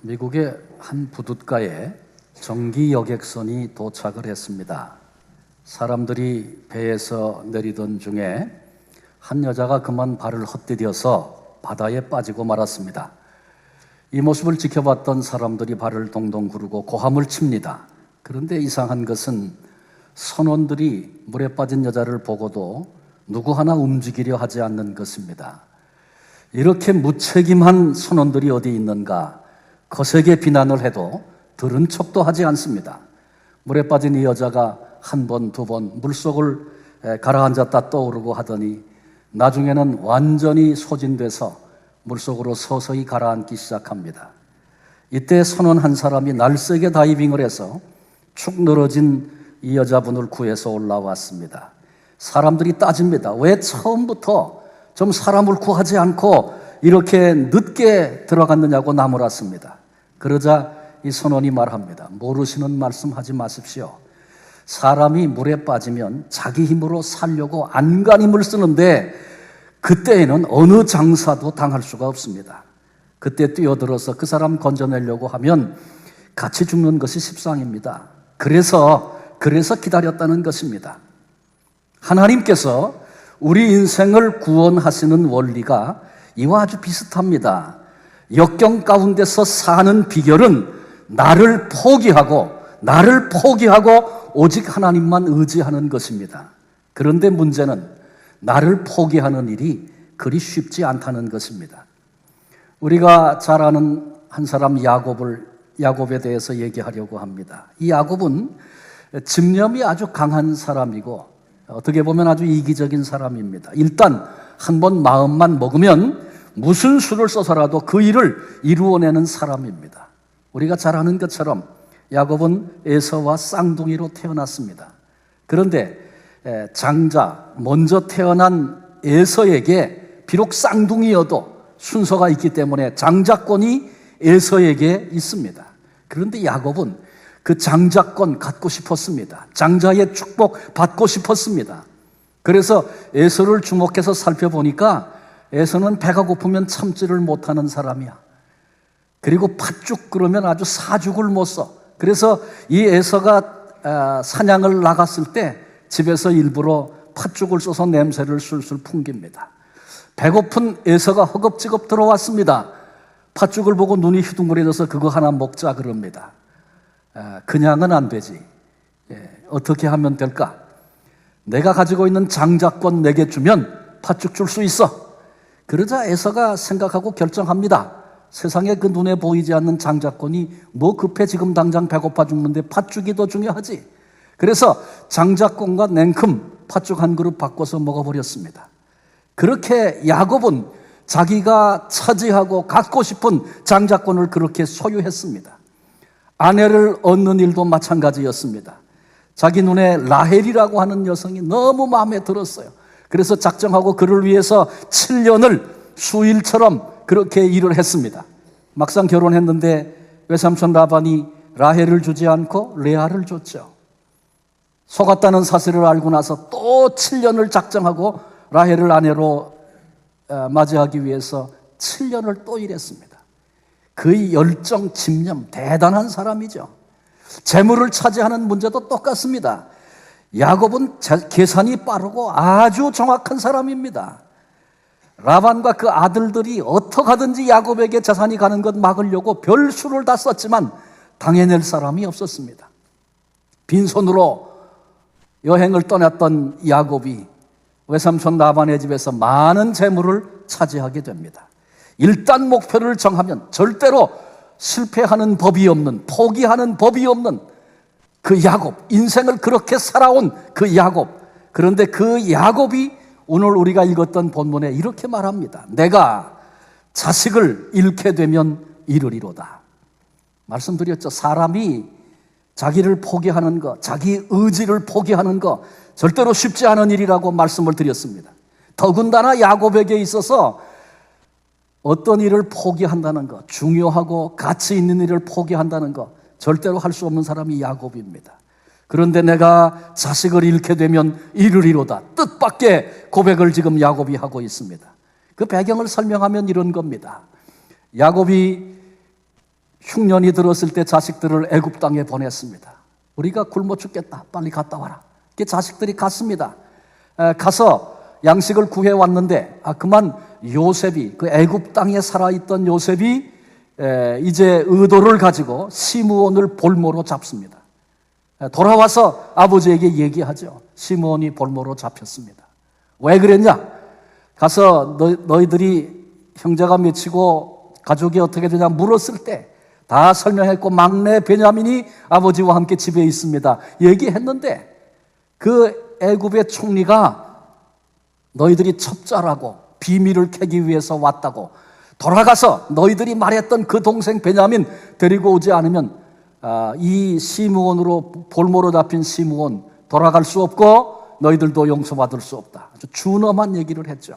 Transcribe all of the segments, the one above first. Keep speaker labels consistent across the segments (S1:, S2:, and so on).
S1: 미국의 한 부둣가에 정기 여객선이 도착을 했습니다. 사람들이 배에서 내리던 중에 한 여자가 그만 발을 헛디뎌서 바다에 빠지고 말았습니다. 이 모습을 지켜봤던 사람들이 발을 동동 구르고 고함을 칩니다. 그런데 이상한 것은 선원들이 물에 빠진 여자를 보고도 누구 하나 움직이려 하지 않는 것입니다. 이렇게 무책임한 선원들이 어디 있는가 거세게 비난을 해도 들은 척도 하지 않습니다. 물에 빠진 이 여자가 한 번, 두 번 물속을 가라앉았다 떠오르고 하더니 나중에는 완전히 소진돼서 물속으로 서서히 가라앉기 시작합니다. 이때 선원 한 사람이 날쌔게 다이빙을 해서 축 늘어진 이 여자분을 구해서 올라왔습니다. 사람들이 따집니다. 왜 처음부터 좀 사람을 구하지 않고 이렇게 늦게 들어갔느냐고 나무랐습니다. 그러자 이 선원이 말합니다. 모르시는 말씀하지 마십시오. 사람이 물에 빠지면 자기 힘으로 살려고 안간 힘을 쓰는데 그때에는 어느 장사도 당할 수가 없습니다. 그때 뛰어들어서 그 사람 건져내려고 하면 같이 죽는 것이 십상입니다. 그래서 기다렸다는 것입니다. 하나님께서 우리 인생을 구원하시는 원리가 이와 아주 비슷합니다. 역경 가운데서 사는 비결은 나를 포기하고 오직 하나님만 의지하는 것입니다. 그런데 문제는 나를 포기하는 일이 그리 쉽지 않다는 것입니다. 우리가 잘 아는 한 사람 야곱에 대해서 얘기하려고 합니다. 이 야곱은 집념이 아주 강한 사람이고 어떻게 보면 아주 이기적인 사람입니다. 일단 한번 마음만 먹으면 무슨 수를 써서라도 그 일을 이루어내는 사람입니다. 우리가 잘 아는 것처럼 야곱은 에서와 쌍둥이로 태어났습니다. 그런데 장자, 먼저 태어난 에서에게 비록 쌍둥이여도 순서가 있기 때문에 장자권이 에서에게 있습니다. 그런데 야곱은 그 장자권 갖고 싶었습니다. 장자의 축복 받고 싶었습니다. 그래서 에서를 주목해서 살펴보니까 에서는 배가 고프면 참지를 못하는 사람이야. 그리고 팥죽 그러면 아주 사죽을 못 써. 그래서 이 에서가 사냥을 나갔을 때 집에서 일부러 팥죽을 써서 냄새를 술술 풍깁니다. 배고픈 에서가 허겁지겁 들어왔습니다. 팥죽을 보고 눈이 휘둥그레져서 그거 하나 먹자 그럽니다. 그냥은 안 되지. 어떻게 하면 될까? 내가 가지고 있는 장자권 내게 주면 팥죽 줄 수 있어. 그러자 에서가 생각하고 결정합니다. 세상에 그 눈에 보이지 않는 장자권이 뭐 급해 지금 당장 배고파 죽는데 팥죽이 더 중요하지. 그래서 장자권과 냉큼 팥죽 한 그릇 바꿔서 먹어버렸습니다. 그렇게 야곱은 자기가 차지하고 갖고 싶은 장자권을 그렇게 소유했습니다. 아내를 얻는 일도 마찬가지였습니다. 자기 눈에 라헬이라고 하는 여성이 너무 마음에 들었어요. 그래서 작정하고 그를 위해서 7년을 수일처럼 그렇게 일을 했습니다. 막상 결혼했는데 외삼촌 라반이 라헬을 주지 않고 레아를 줬죠. 속았다는 사실을 알고 나서 또 7년을 작정하고 라헬을 아내로 맞이하기 위해서 7년을 또 일했습니다. 그 열정, 집념 대단한 사람이죠. 재물을 차지하는 문제도 똑같습니다. 야곱은 계산이 빠르고 아주 정확한 사람입니다. 라반과 그 아들들이 어떻게 하든지 야곱에게 재산이 가는 것 막으려고 별수를 다 썼지만 당해낼 사람이 없었습니다. 빈손으로 여행을 떠났던 야곱이 외삼촌 라반의 집에서 많은 재물을 차지하게 됩니다. 일단 목표를 정하면 절대로 실패하는 법이 없는, 포기하는 법이 없는 그 야곱, 인생을 그렇게 살아온 그 야곱. 그런데 그 야곱이 오늘 우리가 읽었던 본문에 이렇게 말합니다. 내가 자식을 잃게 되면 이르리로다. 말씀드렸죠. 사람이 자기를 포기하는 것, 자기 의지를 포기하는 것 절대로 쉽지 않은 일이라고 말씀을 드렸습니다. 더군다나 야곱에게 있어서 어떤 일을 포기한다는 것, 중요하고 가치 있는 일을 포기한다는 것 절대로 할 수 없는 사람이 야곱입니다. 그런데 내가 자식을 잃게 되면 이르리로다. 뜻밖의 고백을 지금 야곱이 하고 있습니다. 그 배경을 설명하면 이런 겁니다. 야곱이 흉년이 들었을 때 자식들을 애굽 땅에 보냈습니다. 우리가 굶어 죽겠다, 빨리 갔다 와라. 이렇게 자식들이 갔습니다. 가서 양식을 구해왔는데 그만 요셉이, 그 애굽 땅에 살아있던 요셉이 이제 의도를 가지고 시므온을 볼모로 잡습니다. 돌아와서 아버지에게 얘기하죠. 시므온이 볼모로 잡혔습니다. 왜 그랬냐? 가서 너희들이 형제가 몇이고 가족이 어떻게 되냐 물었을 때 다 설명했고, 막내 베냐민이 아버지와 함께 집에 있습니다 얘기했는데, 그 애굽의 총리가 너희들이 첩자라고 비밀을 캐기 위해서 왔다고, 돌아가서 너희들이 말했던 그 동생 베냐민 데리고 오지 않으면 이 시므온으로 볼모로 잡힌 시므온 돌아갈 수 없고 너희들도 용서받을 수 없다. 아주 준엄한 얘기를 했죠.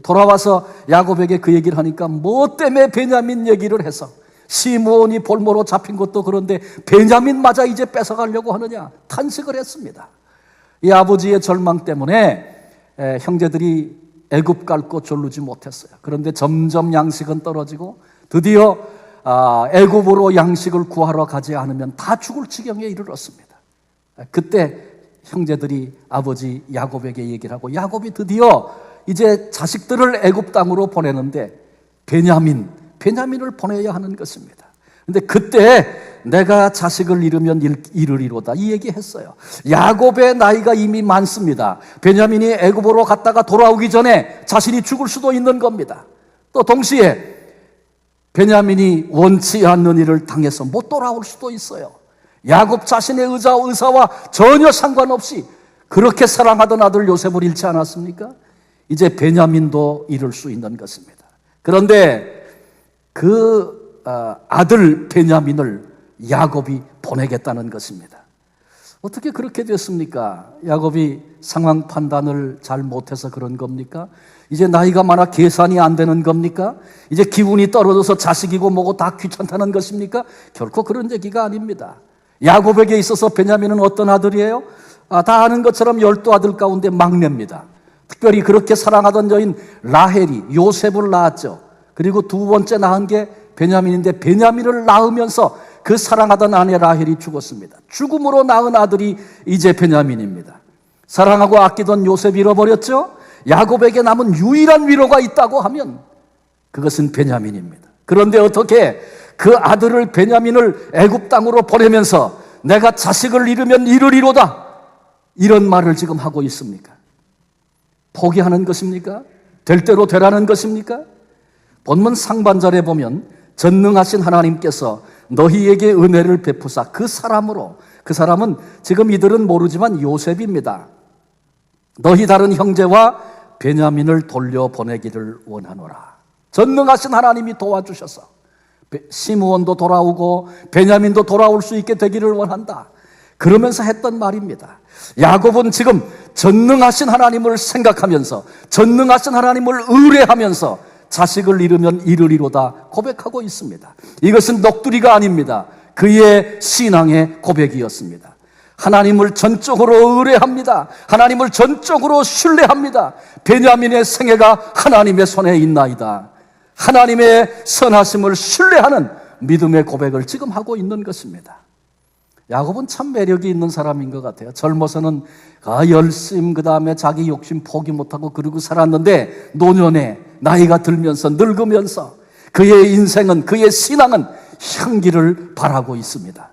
S1: 돌아와서 야곱에게 그 얘기를 하니까 뭐 때문에 베냐민 얘기를 해서 시므온이 볼모로 잡힌 것도 그런데 베냐민마저 이제 뺏어가려고 하느냐 탄식을 했습니다. 이 아버지의 절망 때문에 형제들이 애굽 갈 곳 졸르지 못했어요. 그런데 점점 양식은 떨어지고 드디어 애굽으로 양식을 구하러 가지 않으면 다 죽을 지경에 이르렀습니다. 그때 형제들이 아버지 야곱에게 얘기를 하고, 야곱이 드디어 이제 자식들을 애굽 땅으로 보내는데 베냐민을 보내야 하는 것입니다. 근데 그때 내가 자식을 잃으면 이르리로다 이 얘기했어요. 야곱의 나이가 이미 많습니다. 베냐민이 애굽으로 갔다가 돌아오기 전에 자신이 죽을 수도 있는 겁니다. 또 동시에 베냐민이 원치 않는 일을 당해서 못 돌아올 수도 있어요. 야곱 자신의 의사와 전혀 상관없이 그렇게 사랑하던 아들 요셉을 잃지 않았습니까? 이제 베냐민도 잃을 수 있는 것입니다. 그런데 그 아들 베냐민을 야곱이 보내겠다는 것입니다. 어떻게 그렇게 됐습니까? 야곱이 상황 판단을 잘 못해서 그런 겁니까? 이제 나이가 많아 계산이 안 되는 겁니까? 이제 기운이 떨어져서 자식이고 뭐고 다 귀찮다는 것입니까? 결코 그런 얘기가 아닙니다. 야곱에게 있어서 베냐민은 어떤 아들이에요? 다 아는 것처럼 12아들 가운데 막내입니다. 특별히 그렇게 사랑하던 여인 라헬이 요셉을 낳았죠. 그리고 두 번째 낳은 게 베냐민인데, 베냐민을 낳으면서 그 사랑하던 아내 라헬이 죽었습니다. 죽음으로 낳은 아들이 이제 베냐민입니다. 사랑하고 아끼던 요셉이 잃어버렸죠. 야곱에게 남은 유일한 위로가 있다고 하면 그것은 베냐민입니다. 그런데 어떻게 그 아들을 베냐민을 애굽 땅으로 보내면서 내가 자식을 잃으면 이르리로다 이런 말을 지금 하고 있습니까? 포기하는 것입니까? 될 대로 되라는 것입니까? 본문 상반절에 보면 전능하신 하나님께서 너희에게 은혜를 베푸사 그 사람은 지금 이들은 모르지만 요셉입니다. 너희 다른 형제와 베냐민을 돌려보내기를 원하노라. 전능하신 하나님이 도와주셔서 시므온도 돌아오고 베냐민도 돌아올 수 있게 되기를 원한다. 그러면서 했던 말입니다. 야곱은 지금 전능하신 하나님을 생각하면서, 전능하신 하나님을 의뢰하면서 자식을 잃으면 이르리로다 고백하고 있습니다. 이것은 넋두리가 아닙니다. 그의 신앙의 고백이었습니다. 하나님을 전적으로 의뢰합니다. 하나님을 전적으로 신뢰합니다. 베냐민의 생애가 하나님의 손에 있나이다. 하나님의 선하심을 신뢰하는 믿음의 고백을 지금 하고 있는 것입니다. 야곱은 참 매력이 있는 사람인 것 같아요. 젊어서는 열심, 그 다음에 자기 욕심 포기 못하고 그러고 살았는데, 노년에 나이가 들면서 늙으면서 그의 인생은, 그의 신앙은 향기를 발하고 있습니다.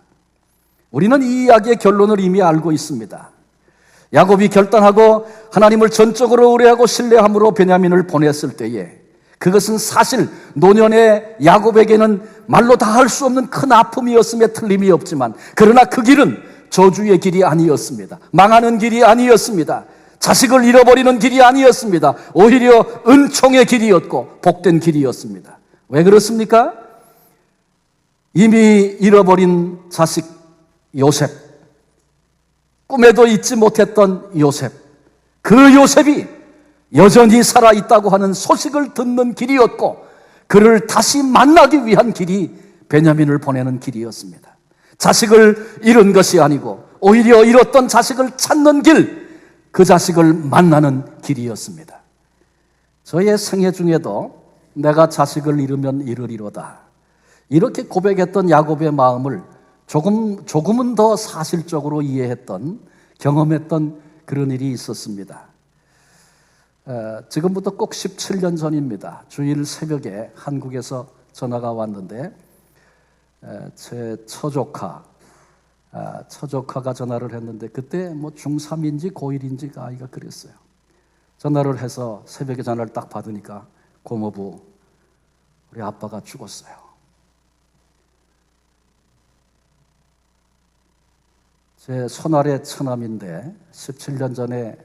S1: 우리는 이 이야기의 결론을 이미 알고 있습니다. 야곱이 결단하고 하나님을 전적으로 의뢰하고 신뢰함으로 베냐민을 보냈을 때에, 그것은 사실 노년의 야곱에게는 말로 다 할 수 없는 큰 아픔이었음에 틀림이 없지만, 그러나 그 길은 저주의 길이 아니었습니다. 망하는 길이 아니었습니다. 자식을 잃어버리는 길이 아니었습니다. 오히려 은총의 길이었고 복된 길이었습니다. 왜 그렇습니까? 이미 잃어버린 자식 요셉, 꿈에도 잊지 못했던 요셉, 그 요셉이 여전히 살아있다고 하는 소식을 듣는 길이었고, 그를 다시 만나기 위한 길이 베냐민을 보내는 길이었습니다. 자식을 잃은 것이 아니고 오히려 잃었던 자식을 찾는 길, 그 자식을 만나는 길이었습니다. 저의 생애 중에도 내가 자식을 잃으면 이르리로다, 이렇게 고백했던 야곱의 마음을 조금은 더 사실적으로 이해했던, 경험했던 그런 일이 있었습니다. 지금부터 꼭 17년 전입니다. 주일 새벽에 한국에서 전화가 왔는데 제 처조카가 전화를 했는데 그때 뭐 중3인지 고1인지 아이가 그랬어요. 전화를 해서 새벽에 전화를 딱 받으니까 고모부, 우리 아빠가 죽었어요. 제 손아래 처남인데 17년 전에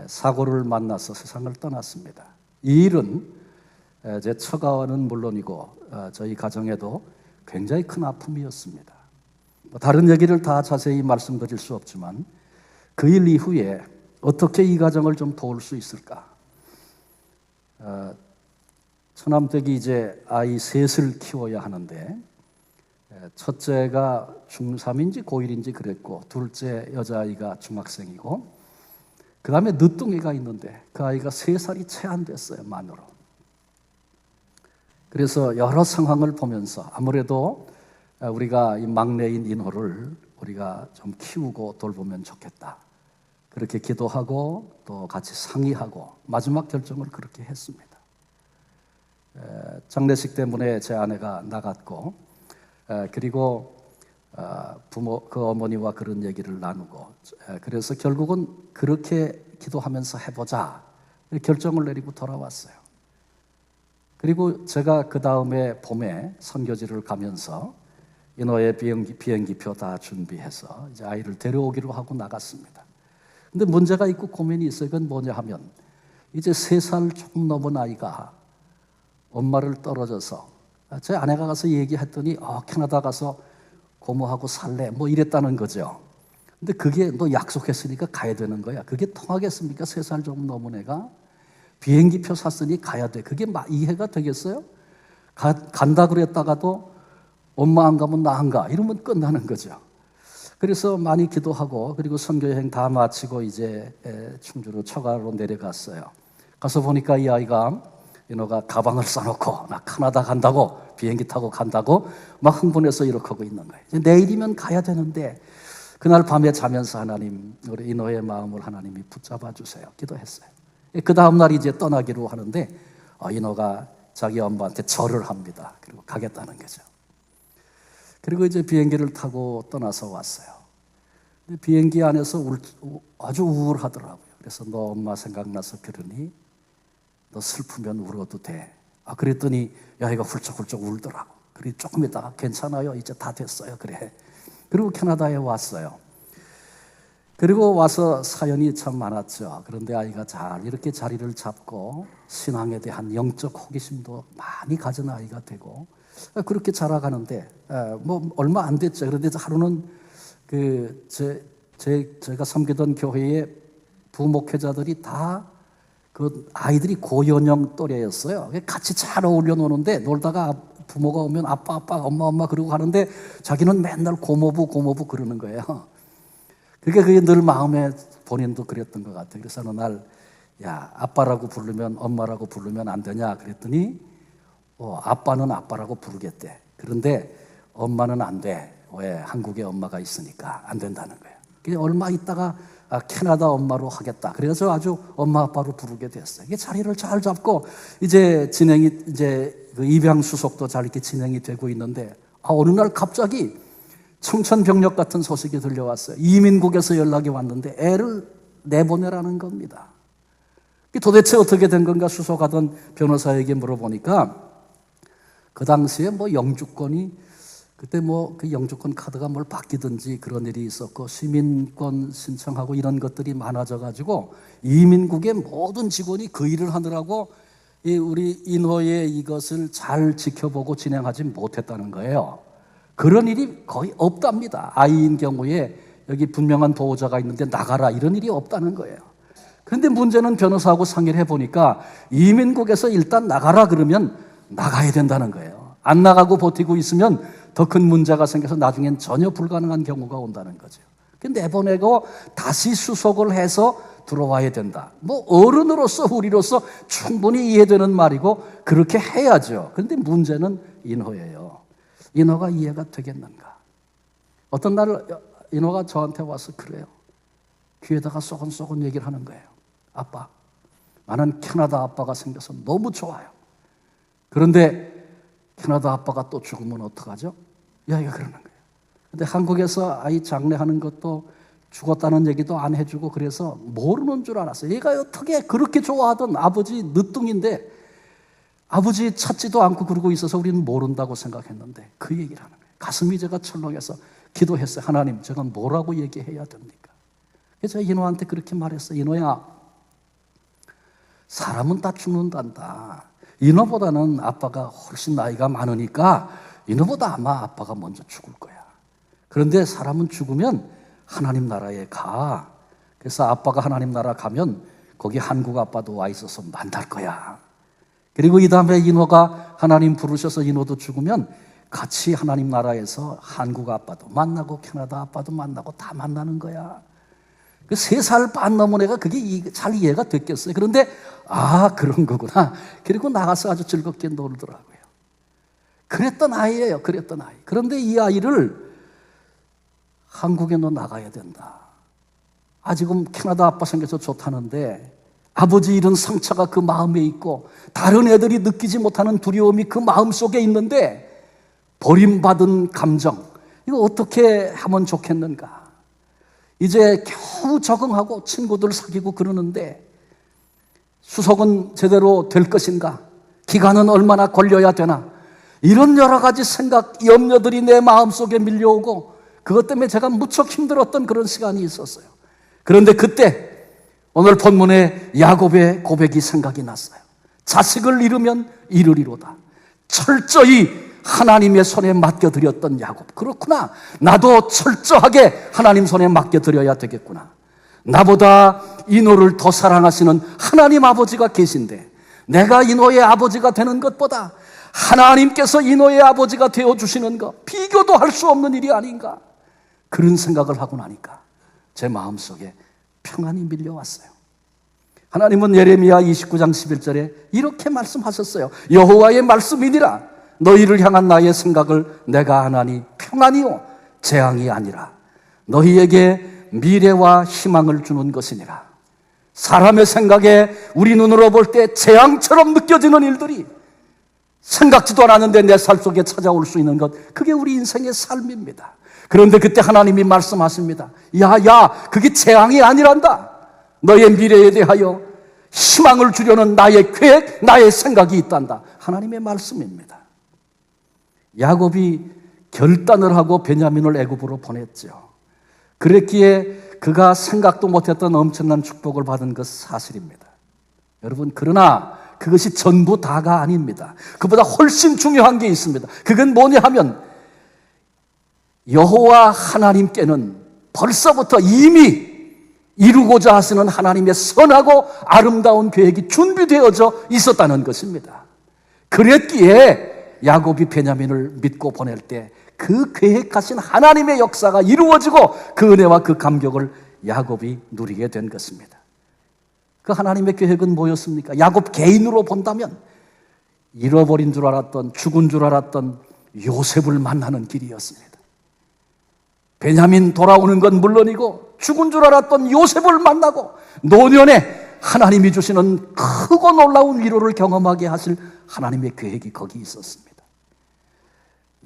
S1: 사고를 만나서 세상을 떠났습니다. 이 일은 제 처가와는 물론이고 저희 가정에도 굉장히 큰 아픔이었습니다. 다른 얘기를 다 자세히 말씀드릴 수 없지만 그 일 이후에 어떻게 이 가정을 좀 도울 수 있을까? 처남댁이 이제 아이 셋을 키워야 하는데 첫째가 중3인지 고1인지 그랬고 둘째 여자아이가 중학생이고 그 다음에 늦둥이가 있는데 그 아이가 3살이 채 안 됐어요, 만으로. 그래서 여러 상황을 보면서 아무래도 우리가 이 막내인 인호를 우리가 좀 키우고 돌보면 좋겠다. 그렇게 기도하고 또 같이 상의하고 마지막 결정을 그렇게 했습니다. 장례식 때문에 제 아내가 나갔고 그리고 그 어머니와 그런 얘기를 나누고 그래서 결국은 그렇게 기도하면서 해보자 결정을 내리고 돌아왔어요. 그리고 제가 그 다음에 봄에 선교지를 가면서 인호의 비행기표 다 준비해서 이제 아이를 데려오기로 하고 나갔습니다. 근데 문제가 있고 고민이 있어요. 그건 뭐냐 하면 이제 3살 조금 넘은 아이가 엄마를 떨어져서 제 아내가 가서 얘기했더니 캐나다 가서 고모하고 살래 뭐 이랬다는 거죠. 근데 그게 너 약속했으니까 가야 되는 거야. 그게 통하겠습니까? 3살 조금 넘은 애가 비행기표 샀으니 가야 돼. 그게 이해가 되겠어요? 간다 그랬다가도 엄마 안 가면 나 안 가. 이러면 끝나는 거죠. 그래서 많이 기도하고 그리고 선교여행 다 마치고 이제 충주로 처가로 내려갔어요. 가서 보니까 이 아이가 인호가 가방을 싸놓고 나 카나다 간다고 비행기 타고 간다고 막 흥분해서 이렇게 하고 있는 거예요. 이제 내일이면 가야 되는데 그날 밤에 자면서 하나님 우리 인호의 마음을 하나님이 붙잡아 주세요. 기도했어요. 그 다음 날 이제 떠나기로 하는데 인호가 자기 엄마한테 절을 합니다. 그리고 가겠다는 거죠. 그리고 이제 비행기를 타고 떠나서 왔어요. 비행기 안에서 아주 우울하더라고요. 그래서 너 엄마 생각나서 그러니 너 슬프면 울어도 돼. 그랬더니 애가 훌쩍훌쩍 울더라고. 그리고 조금 있다가 괜찮아요. 이제 다 됐어요. 그래. 그리고 캐나다에 왔어요. 그리고 와서 사연이 참 많았죠. 그런데 아이가 잘 이렇게 자리를 잡고 신앙에 대한 영적 호기심도 많이 가진 아이가 되고 그렇게 자라가는데 뭐 얼마 안 됐죠. 그런데 하루는 제가 섬기던 교회의 부목회자들이 다 그 아이들이 고연령 또래였어요. 같이 잘 어울려 노는데 놀다가 부모가 오면 아빠 엄마 그러고 하는데 자기는 맨날 고모부 그러는 거예요. 그게 늘 마음에 본인도 그랬던 것 같아요. 그래서 어느 날 야 아빠라고 부르면 엄마라고 부르면 안 되냐 그랬더니 아빠는 아빠라고 부르겠대. 그런데 엄마는 안 돼. 왜? 한국에 엄마가 있으니까 안 된다는 거예요. 그래서 얼마 있다가 캐나다 엄마로 하겠다. 그래서 아주 엄마 아빠로 부르게 됐어요. 이게 자리를 잘 잡고 이제 그 입양 수속도 잘 이렇게 진행이 되고 있는데 어느 날 갑자기 청천벽력 같은 소식이 들려왔어요. 이민국에서 연락이 왔는데 애를 내보내라는 겁니다. 도대체 어떻게 된 건가 수속하던 변호사에게 물어보니까 그 당시에 뭐 영주권이 그때 뭐 그 영주권 카드가 뭘 바뀌든지 그런 일이 있었고 시민권 신청하고 이런 것들이 많아져 가지고 이민국의 모든 직원이 그 일을 하느라고 우리 인호의 이것을 잘 지켜보고 진행하지 못했다는 거예요. 그런 일이 거의 없답니다. 아이인 경우에 여기 분명한 보호자가 있는데 나가라 이런 일이 없다는 거예요. 그런데 문제는 변호사하고 상의를 해보니까 이민국에서 일단 나가라 그러면 나가야 된다는 거예요. 안 나가고 버티고 있으면 더 큰 문제가 생겨서 나중엔 전혀 불가능한 경우가 온다는 거죠. 내보내고 다시 수속을 해서 들어와야 된다. 뭐 어른으로서 우리로서 충분히 이해되는 말이고 그렇게 해야죠. 그런데 문제는 인호예요. 인호가 이해가 되겠는가? 어떤 날 인호가 저한테 와서 그래요. 귀에다가 쏘곤쏘곤 얘기를 하는 거예요. 아빠, 나는 캐나다 아빠가 생겨서 너무 좋아요. 그런데 캐나다 아빠가 또 죽으면 어떡하죠? 얘가 그러는 거예요. 근데 한국에서 아이 장례하는 것도 죽었다는 얘기도 안 해주고 그래서 모르는 줄 알았어요. 얘가 어떻게 그렇게 좋아하던 아버지 늦둥인데 아버지 찾지도 않고 그러고 있어서 우리는 모른다고 생각했는데 그 얘기를 하는 거예요. 가슴이 제가 철렁해서 기도했어요. 하나님, 제가 뭐라고 얘기해야 됩니까? 그래서 제가 인호한테 그렇게 말했어요. 인호야, 사람은 다 죽는단다. 인호보다는 아빠가 훨씬 나이가 많으니까 인호보다 아마 아빠가 먼저 죽을 거야. 그런데 사람은 죽으면 하나님 나라에 가. 그래서 아빠가 하나님 나라 가면 거기 한국 아빠도 와 있어서 만날 거야. 그리고 이 다음에 인호가 하나님 부르셔서 인호도 죽으면 같이 하나님 나라에서 한국 아빠도 만나고 캐나다 아빠도 만나고 다 만나는 거야. 그 3살 반 넘은 애가 그게 잘 이해가 됐겠어요. 그런데 그런 거구나. 그리고 나가서 아주 즐겁게 놀더라고요. 그랬던 아이예요. 그랬던 아이. 그런데 이 아이를 한국에 너 나가야 된다. 지금 캐나다 아빠 생겨서 좋다는데 아버지 잃은 상처가 그 마음에 있고 다른 애들이 느끼지 못하는 두려움이 그 마음속에 있는데 버림받은 감정, 이거 어떻게 하면 좋겠는가? 이제 겨우 적응하고 친구들 사귀고 그러는데 수속은 제대로 될 것인가? 기간은 얼마나 걸려야 되나? 이런 여러 가지 생각, 염려들이 내 마음속에 밀려오고 그것 때문에 제가 무척 힘들었던 그런 시간이 있었어요. 그런데 그때 오늘 본문에 야곱의 고백이 생각이 났어요. 자식을 잃으면 잃으리로다. 철저히 하나님의 손에 맡겨드렸던 야곱. 그렇구나. 나도 철저하게 하나님 손에 맡겨드려야 되겠구나. 나보다 인호를 더 사랑하시는 하나님 아버지가 계신데 내가 인호의 아버지가 되는 것보다 하나님께서 인호의 아버지가 되어주시는 것, 비교도 할 수 없는 일이 아닌가. 그런 생각을 하고 나니까 제 마음속에 평안이 밀려왔어요. 하나님은 예레미야 29장 11절에 이렇게 말씀하셨어요. 여호와의 말씀이니라. 너희를 향한 나의 생각을 내가 하나니 평안이요 재앙이 아니라 너희에게 미래와 희망을 주는 것이니라. 사람의 생각에 우리 눈으로 볼 때 재앙처럼 느껴지는 일들이 생각지도 않았는데 내 살 속에 찾아올 수 있는 것, 그게 우리 인생의 삶입니다. 그런데 그때 하나님이 말씀하십니다. 그게 재앙이 아니란다. 너의 미래에 대하여 희망을 주려는 나의 계획, 나의 생각이 있단다. 하나님의 말씀입니다. 야곱이 결단을 하고 베냐민을 애굽으로 보냈죠. 그랬기에 그가 생각도 못했던 엄청난 축복을 받은 것 사실입니다. 여러분, 그러나 그것이 전부 다가 아닙니다. 그보다 훨씬 중요한 게 있습니다. 그건 뭐냐 하면 여호와 하나님께는 벌써부터 이미 이루고자 하시는 하나님의 선하고 아름다운 계획이 준비되어져 있었다는 것입니다. 그랬기에 야곱이 베냐민을 믿고 보낼 때 그 계획하신 하나님의 역사가 이루어지고 그 은혜와 그 감격을 야곱이 누리게 된 것입니다. 그 하나님의 계획은 뭐였습니까? 야곱 개인으로 본다면 잃어버린 줄 알았던, 죽은 줄 알았던 요셉을 만나는 길이었습니다. 베냐민 돌아오는 건 물론이고 죽은 줄 알았던 요셉을 만나고 노년에 하나님이 주시는 크고 놀라운 위로를 경험하게 하실 하나님의 계획이 거기 있었습니다.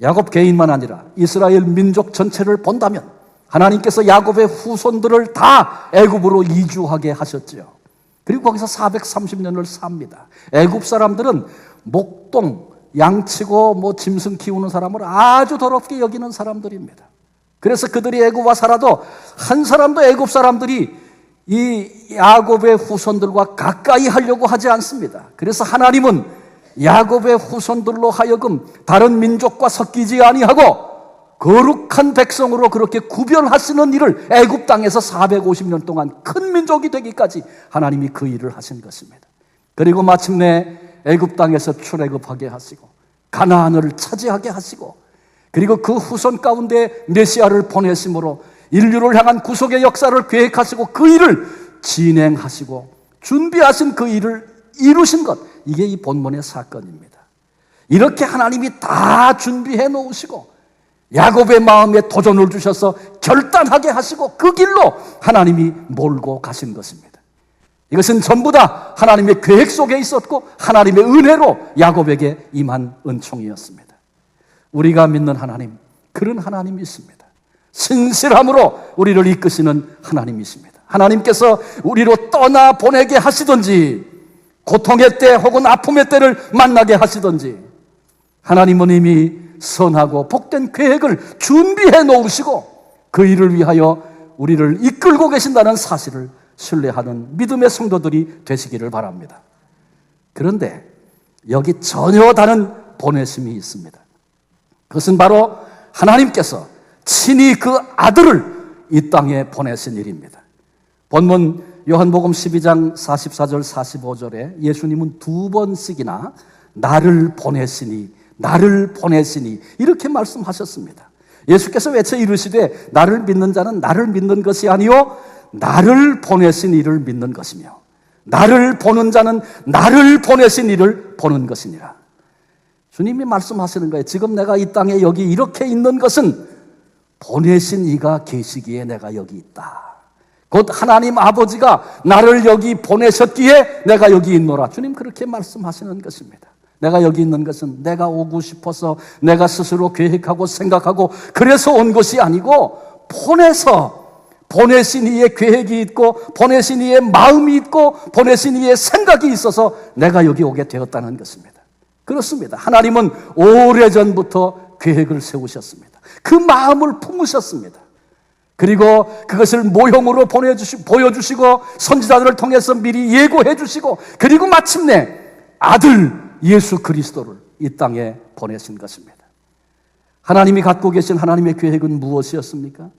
S1: 야곱 개인만 아니라 이스라엘 민족 전체를 본다면 하나님께서 야곱의 후손들을 다 애굽으로 이주하게 하셨지요. 그리고 거기서 430년을 삽니다. 애굽 사람들은 목동, 양치고 짐승 키우는 사람을 아주 더럽게 여기는 사람들입니다. 그래서 그들이 애굽 와 살아도 한 사람도 애굽 사람들이 이 야곱의 후손들과 가까이 하려고 하지 않습니다. 그래서 하나님은 야곱의 후손들로 하여금 다른 민족과 섞이지 아니하고 거룩한 백성으로 그렇게 구별하시는 일을 애굽 땅에서 450년 동안 큰 민족이 되기까지 하나님이 그 일을 하신 것입니다. 그리고 마침내 애굽 땅에서 출애굽하게 하시고 가나안을 차지하게 하시고 그리고 그 후손 가운데 메시아를 보내심으로 인류를 향한 구속의 역사를 계획하시고 그 일을 진행하시고 준비하신 그 일을 이루신 것, 이게 이 본문의 사건입니다. 이렇게 하나님이 다 준비해 놓으시고 야곱의 마음에 도전을 주셔서 결단하게 하시고 그 길로 하나님이 몰고 가신 것입니다. 이것은 전부 다 하나님의 계획 속에 있었고 하나님의 은혜로 야곱에게 임한 은총이었습니다. 우리가 믿는 하나님, 그런 하나님이 있습니다. 신실함으로 우리를 이끄시는 하나님이십니다. 하나님께서 우리로 떠나 보내게 하시든지 고통의 때 혹은 아픔의 때를 만나게 하시든지 하나님은 이미 선하고 복된 계획을 준비해 놓으시고 그 일을 위하여 우리를 이끌고 계신다는 사실을 신뢰하는 믿음의 성도들이 되시기를 바랍니다. 그런데 여기 전혀 다른 보내심이 있습니다. 그것은 바로 하나님께서 친히 그 아들을 이 땅에 보내신 일입니다. 본문 요한복음 12장 44절 45절에 예수님은 두 번씩이나 나를 보내시니 이렇게 말씀하셨습니다. 예수께서 외쳐 이르시되 나를 믿는 자는 나를 믿는 것이 아니요 나를 보내신 이를 믿는 것이며 나를 보는 자는 나를 보내신 이를 보는 것이니라. 주님이 말씀하시는 거예요. 지금 내가 이 땅에 여기 이렇게 있는 것은 보내신 이가 계시기에 내가 여기 있다. 곧 하나님 아버지가 나를 여기 보내셨기에 내가 여기 있노라. 주님 그렇게 말씀하시는 것입니다. 내가 여기 있는 것은 내가 오고 싶어서 내가 스스로 계획하고 생각하고 그래서 온 것이 아니고 보내신 이의 계획이 있고 보내신 이의 마음이 있고 보내신 이의 생각이 있어서 내가 여기 오게 되었다는 것입니다. 그렇습니다. 하나님은 오래전부터 계획을 세우셨습니다. 그 마음을 품으셨습니다. 그리고 그것을 모형으로 보여주시고 선지자들을 통해서 미리 예고해 주시고 그리고 마침내 아들 예수 그리스도를 이 땅에 보내신 것입니다. 하나님이 갖고 계신 하나님의 계획은 무엇이었습니까?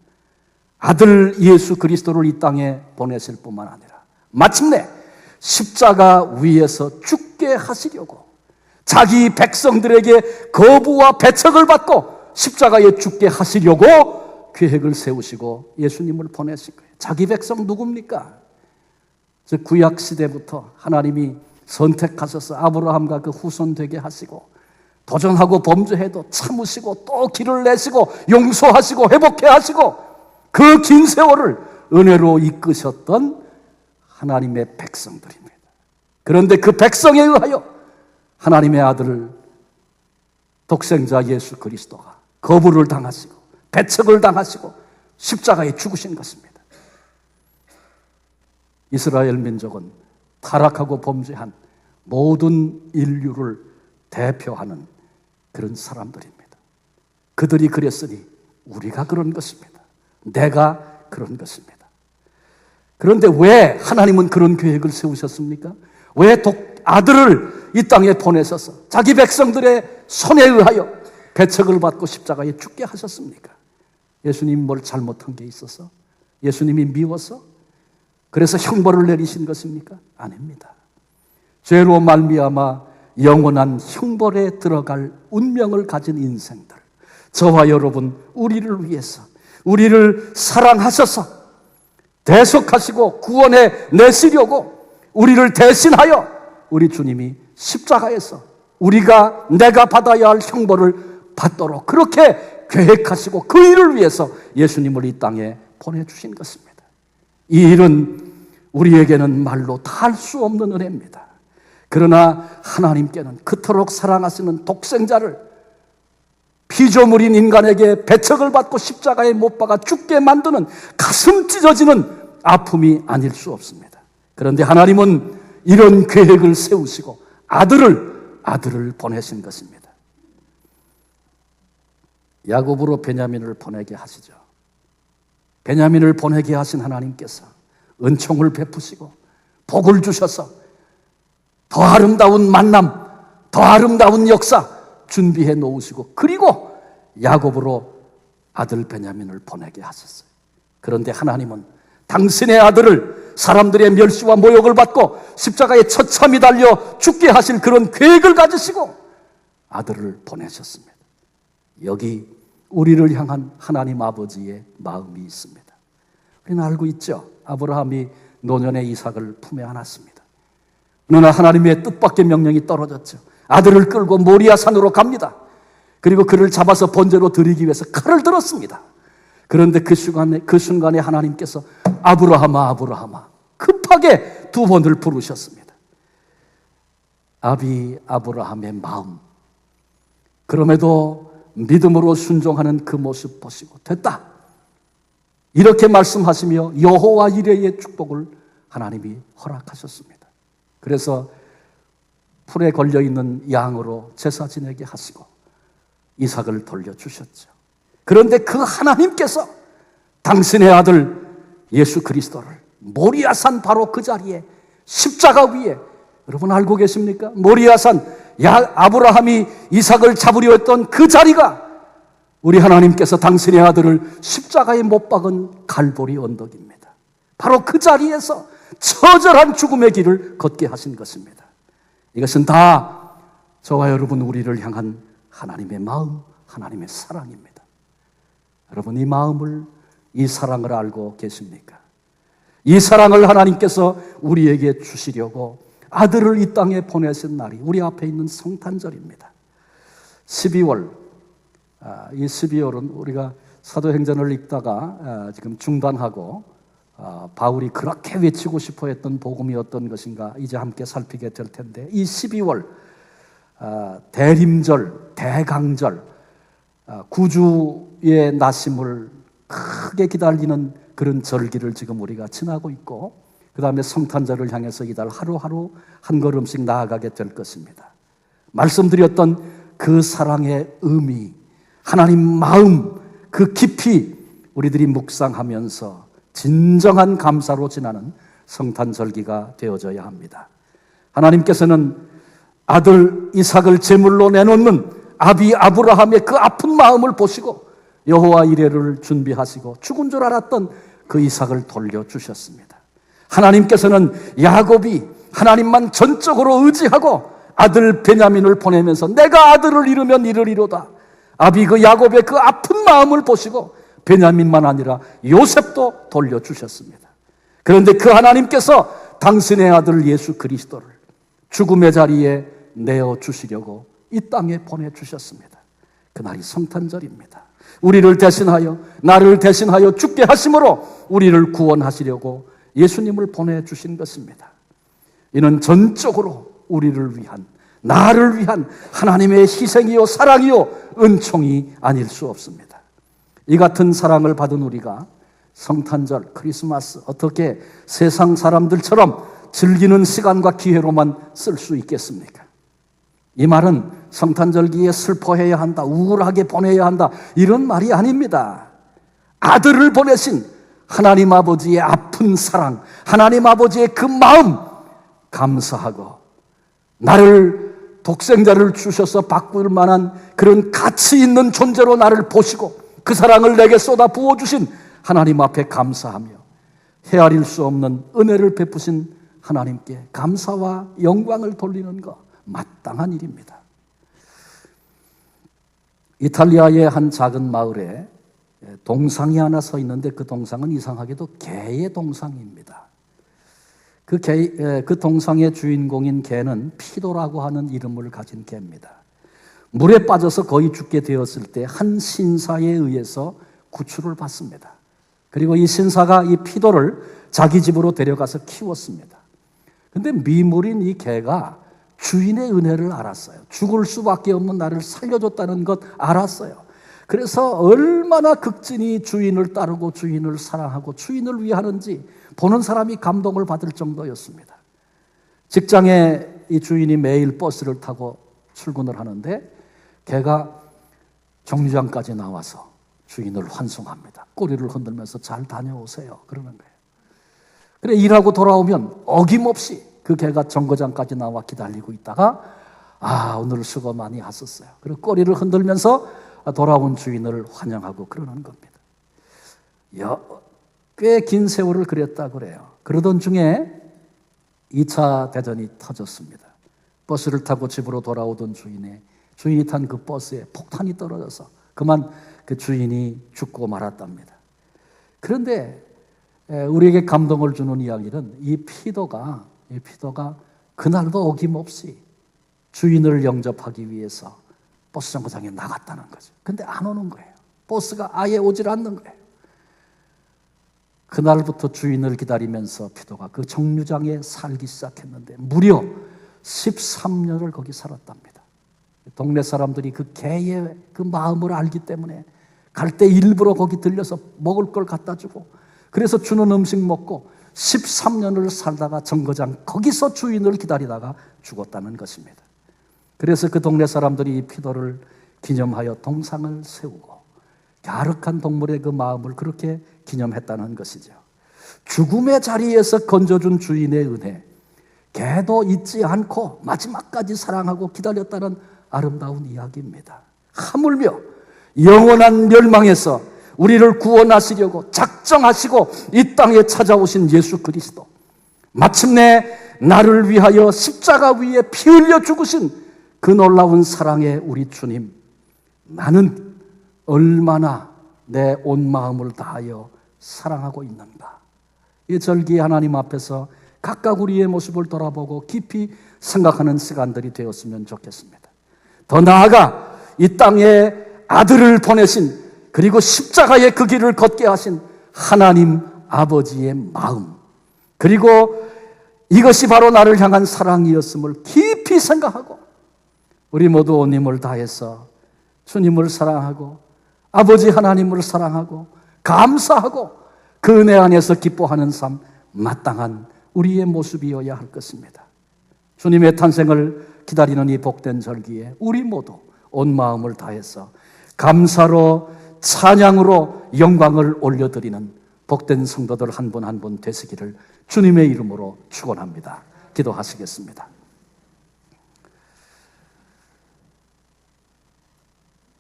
S1: 아들 예수 그리스도를 이 땅에 보내실 뿐만 아니라 마침내 십자가 위에서 죽게 하시려고 자기 백성들에게 거부와 배척을 받고 십자가에 죽게 하시려고 계획을 세우시고 예수님을 보내신 거예요. 자기 백성 누굽니까? 즉 구약 시대부터 하나님이 선택하셔서 아브라함과 그 후손 되게 하시고 도전하고 범죄해도 참으시고 또 길을 내시고 용서하시고 회복해 하시고 그 긴 세월을 은혜로 이끄셨던 하나님의 백성들입니다. 그런데 그 백성에 의하여 하나님의 아들 독생자 예수 그리스도가 거부를 당하시고 배척을 당하시고 십자가에 죽으신 것입니다. 이스라엘 민족은 타락하고 범죄한 모든 인류를 대표하는 그런 사람들입니다. 그들이 그랬으니 우리가 그런 것입니다. 내가 그런 것입니다. 그런데 왜 하나님은 그런 계획을 세우셨습니까? 왜 아들을 이 땅에 보내셔서 자기 백성들의 손에 의하여 배척을 받고 십자가에 죽게 하셨습니까? 예수님 뭘 잘못한 게 있어서? 예수님이 미워서? 그래서 형벌을 내리신 것입니까? 아닙니다. 죄로 말미암아 영원한 형벌에 들어갈 운명을 가진 인생들, 저와 여러분 우리를 위해서 우리를 사랑하셔서 대속하시고 구원해 내시려고 우리를 대신하여 우리 주님이 십자가에서 내가 받아야 할 형벌을 받도록 그렇게 계획하시고 그 일을 위해서 예수님을 이 땅에 보내주신 것입니다. 이 일은 우리에게는 말로 다 할 수 없는 은혜입니다. 그러나 하나님께는 그토록 사랑하시는 독생자를 피조물인 인간에게 배척을 받고 십자가에 못 박아 죽게 만드는 가슴 찢어지는 아픔이 아닐 수 없습니다. 그런데 하나님은 이런 계획을 세우시고 아들을 보내신 것입니다. 야곱으로 베냐민을 보내게 하시죠. 베냐민을 보내게 하신 하나님께서 은총을 베푸시고 복을 주셔서 더 아름다운 만남, 더 아름다운 역사 준비해 놓으시고 그리고 야곱으로 아들 베냐민을 보내게 하셨어요. 그런데 하나님은 당신의 아들을 사람들의 멸시와 모욕을 받고 십자가에 처참히 달려 죽게 하실 그런 계획을 가지시고 아들을 보내셨습니다. 여기 우리를 향한 하나님 아버지의 마음이 있습니다. 우리는 알고 있죠. 아브라함이 노년에 이삭을 품에 안았습니다. 그러나 하나님의 뜻밖의 명령이 떨어졌죠. 아들을 끌고 모리아 산으로 갑니다. 그리고 그를 잡아서 번제로 드리기 위해서 칼을 들었습니다. 그런데 그 순간에 하나님께서 아브라함아, 아브라함아 급하게 두 번을 부르셨습니다. 아비 아브라함의 마음, 그럼에도 믿음으로 순종하는 그 모습 보시고 됐다 이렇게 말씀하시며 여호와 이레의 축복을 하나님이 허락하셨습니다. 그래서 풀에 걸려있는 양으로 제사 지내게 하시고 이삭을 돌려주셨죠. 그런데 그 하나님께서 당신의 아들 예수 그리스도를 모리아산 바로 그 자리에 십자가 위에, 여러분 알고 계십니까? 모리아산 아브라함이 이삭을 잡으려 했던 그 자리가 우리 하나님께서 당신의 아들을 십자가에 못 박은 갈보리 언덕입니다. 바로 그 자리에서 처절한 죽음의 길을 걷게 하신 것입니다. 이것은 다 저와 여러분 우리를 향한 하나님의 마음, 하나님의 사랑입니다. 여러분 이 마음을, 이 사랑을 알고 계십니까? 이 사랑을 하나님께서 우리에게 주시려고 아들을 이 땅에 보내신 날이 우리 앞에 있는 성탄절입니다. 12월, 이 12월은 우리가 사도행전을 읽다가 지금 중단하고 바울이 그렇게 외치고 싶어 했던 복음이 어떤 것인가 이제 함께 살피게 될 텐데, 이 12월 대림절, 대강절, 구주의 나심을 크게 기다리는 그런 절기를 지금 우리가 지나고 있고, 그 다음에 성탄절을 향해서 이달 하루하루 한 걸음씩 나아가게 될 것입니다. 말씀드렸던 그 사랑의 의미, 하나님 마음, 그 깊이 우리들이 묵상하면서 진정한 감사로 지나는 성탄절기가 되어져야 합니다. 하나님께서는 아들 이삭을 제물로 내놓는 아비 아브라함의 그 아픈 마음을 보시고 여호와 이레를 준비하시고 죽은 줄 알았던 그 이삭을 돌려주셨습니다. 하나님께서는 야곱이 하나님만 전적으로 의지하고 아들 베냐민을 보내면서 내가 아들을 잃으면 이르리로다, 아비 그 야곱의 그 아픈 마음을 보시고 베냐민만 아니라 요셉도 돌려주셨습니다. 그런데 그 하나님께서 당신의 아들 예수 그리스도를 죽음의 자리에 내어주시려고 이 땅에 보내주셨습니다. 그날이 성탄절입니다. 우리를 대신하여, 나를 대신하여 죽게 하심으로 우리를 구원하시려고 예수님을 보내주신 것입니다. 이는 전적으로 우리를 위한, 나를 위한 하나님의 희생이요 사랑이요 은총이 아닐 수 없습니다. 이 같은 사랑을 받은 우리가 성탄절, 크리스마스 어떻게 세상 사람들처럼 즐기는 시간과 기회로만 쓸 수 있겠습니까? 이 말은 성탄절기에 슬퍼해야 한다, 우울하게 보내야 한다, 이런 말이 아닙니다. 아들을 보내신 하나님 아버지의 아픈 사랑, 하나님 아버지의 그 마음 감사하고, 나를 독생자를 주셔서 바꿀 만한 그런 가치 있는 존재로 나를 보시고 그 사랑을 내게 쏟아 부어주신 하나님 앞에 감사하며 헤아릴 수 없는 은혜를 베푸신 하나님께 감사와 영광을 돌리는 것, 마땅한 일입니다. 이탈리아의 한 작은 마을에 동상이 하나 서 있는데 그 동상은 이상하게도 개의 동상입니다. 그 동상의 주인공인 개는 피도라고 하는 이름을 가진 개입니다. 물에 빠져서 거의 죽게 되었을 때 한 신사에 의해서 구출을 받습니다. 그리고 이 신사가 이 피도를 자기 집으로 데려가서 키웠습니다. 근데 미물인 이 개가 주인의 은혜를 알았어요. 죽을 수밖에 없는 나를 살려줬다는 것 알았어요. 그래서 얼마나 극진히 주인을 따르고 주인을 사랑하고 주인을 위하는지 보는 사람이 감동을 받을 정도였습니다. 직장에 이 주인이 매일 버스를 타고 출근을 하는데 개가 정류장까지 나와서 주인을 환송합니다. 꼬리를 흔들면서 잘 다녀오세요 그러는 거예요. 그래 일하고 돌아오면 어김없이 그 개가 정거장까지 나와 기다리고 있다가 오늘 수고 많이 하셨어요. 그리고 꼬리를 흔들면서 돌아온 주인을 환영하고 그러는 겁니다. 꽤 긴 세월을 그랬다고 그래요. 그러던 중에 2차 대전이 터졌습니다. 버스를 타고 집으로 돌아오던 주인이 탄 그 버스에 폭탄이 떨어져서 그만 그 주인이 죽고 말았답니다. 그런데 우리에게 감동을 주는 이야기는 이 피도가 그날도 어김없이 주인을 영접하기 위해서 버스 정거장에 나갔다는 거죠. 근데 안 오는 거예요. 버스가 아예 오질 않는 거예요. 그날부터 주인을 기다리면서 피도가 그 정류장에 살기 시작했는데 무려 13년을 거기 살았답니다. 동네 사람들이 그 개의 그 마음을 알기 때문에 갈 때 일부러 거기 들려서 먹을 걸 갖다 주고, 그래서 주는 음식 먹고 13년을 살다가 정거장 거기서 주인을 기다리다가 죽었다는 것입니다. 그래서 그 동네 사람들이 이 피도를 기념하여 동상을 세우고 갸륵한 동물의 그 마음을 그렇게 기념했다는 것이죠. 죽음의 자리에서 건져준 주인의 은혜, 개도 잊지 않고 마지막까지 사랑하고 기다렸다는 아름다운 이야기입니다. 하물며 영원한 멸망에서 우리를 구원하시려고 작정하시고 이 땅에 찾아오신 예수 그리스도, 마침내 나를 위하여 십자가 위에 피 흘려 죽으신 그 놀라운 사랑의 우리 주님, 나는 얼마나 내 온 마음을 다하여 사랑하고 있는가. 이 절기에 하나님 앞에서 각각 우리의 모습을 돌아보고 깊이 생각하는 시간들이 되었으면 좋겠습니다. 더 나아가 이 땅에 아들을 보내신, 그리고 십자가의 그 길을 걷게 하신 하나님 아버지의 마음, 그리고 이것이 바로 나를 향한 사랑이었음을 깊이 생각하고 우리 모두 온 힘을 다해서 주님을 사랑하고 아버지 하나님을 사랑하고 감사하고 그 은혜 안에서 기뻐하는 삶, 마땅한 우리의 모습이어야 할 것입니다. 주님의 탄생을 기다리는 이 복된 절기에 우리 모두 온 마음을 다해서 감사로, 찬양으로 영광을 올려드리는 복된 성도들 한 분 한 분 되시기를 주님의 이름으로 축원합니다. 기도하시겠습니다.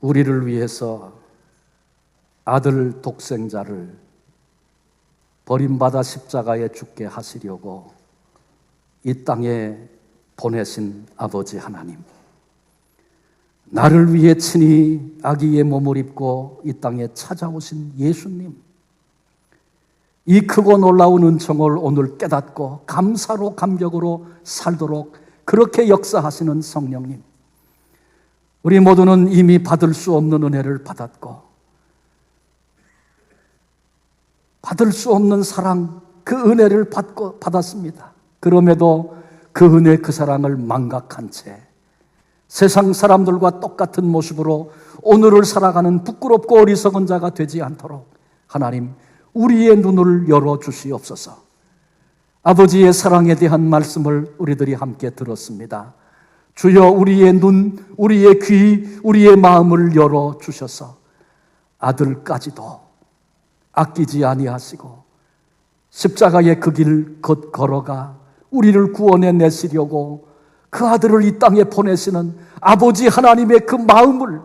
S1: 우리를 위해서 아들 독생자를 버림받아 십자가에 죽게 하시려고 이 땅에 보내신 아버지 하나님, 나를 위해 친히 아기의 몸을 입고 이 땅에 찾아오신 예수님, 이 크고 놀라운 은총을 오늘 깨닫고 감사로 감격으로 살도록 그렇게 역사하시는 성령님, 우리 모두는 이미 받을 수 없는 은혜를 받았고 받을 수 없는 사랑, 그 은혜를 받았습니다. 그럼에도 그 은혜, 그 사랑을 망각한 채 세상 사람들과 똑같은 모습으로 오늘을 살아가는 부끄럽고 어리석은 자가 되지 않도록 하나님, 우리의 눈을 열어주시옵소서. 아버지의 사랑에 대한 말씀을 우리들이 함께 들었습니다. 주여, 우리의 눈, 우리의 귀, 우리의 마음을 열어주셔서 아들까지도 아끼지 아니하시고 십자가의 그 길 걸어가 우리를 구원해 내시려고 그 아들을 이 땅에 보내시는 아버지 하나님의 그 마음을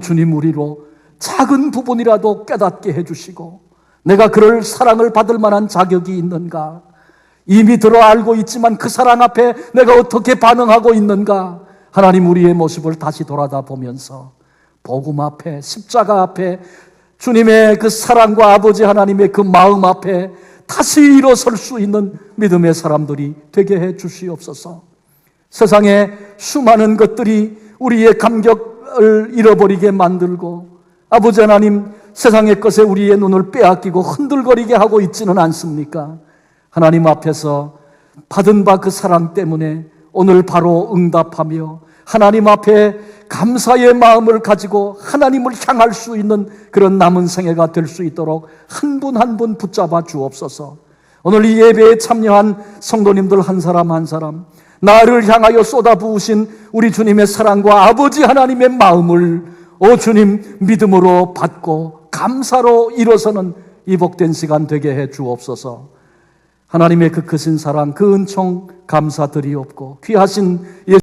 S1: 주님, 우리로 작은 부분이라도 깨닫게 해주시고 내가 그럴 사랑을 받을 만한 자격이 있는가, 이미 들어 알고 있지만 그 사랑 앞에 내가 어떻게 반응하고 있는가, 하나님, 우리의 모습을 다시 돌아다 보면서 복음 앞에, 십자가 앞에, 주님의 그 사랑과 아버지 하나님의 그 마음 앞에 다시 일어설 수 있는 믿음의 사람들이 되게 해 주시옵소서. 세상에 수많은 것들이 우리의 감격을 잃어버리게 만들고 아버지 하나님, 세상의 것에 우리의 눈을 빼앗기고 흔들거리게 하고 있지는 않습니까? 하나님 앞에서 받은 바 그 사랑 때문에 오늘 바로 응답하며 하나님 앞에 감사의 마음을 가지고 하나님을 향할 수 있는 그런 남은 생애가 될 수 있도록 한 분 한 분 붙잡아 주옵소서. 오늘 이 예배에 참여한 성도님들 한 사람 한 사람, 나를 향하여 쏟아부으신 우리 주님의 사랑과 아버지 하나님의 마음을 주님, 믿음으로 받고 감사로 일어서는 이 복된 시간 되게 해 주옵소서. 하나님의 그 크신 사랑, 그 은총 감사드리옵고 귀하신 예수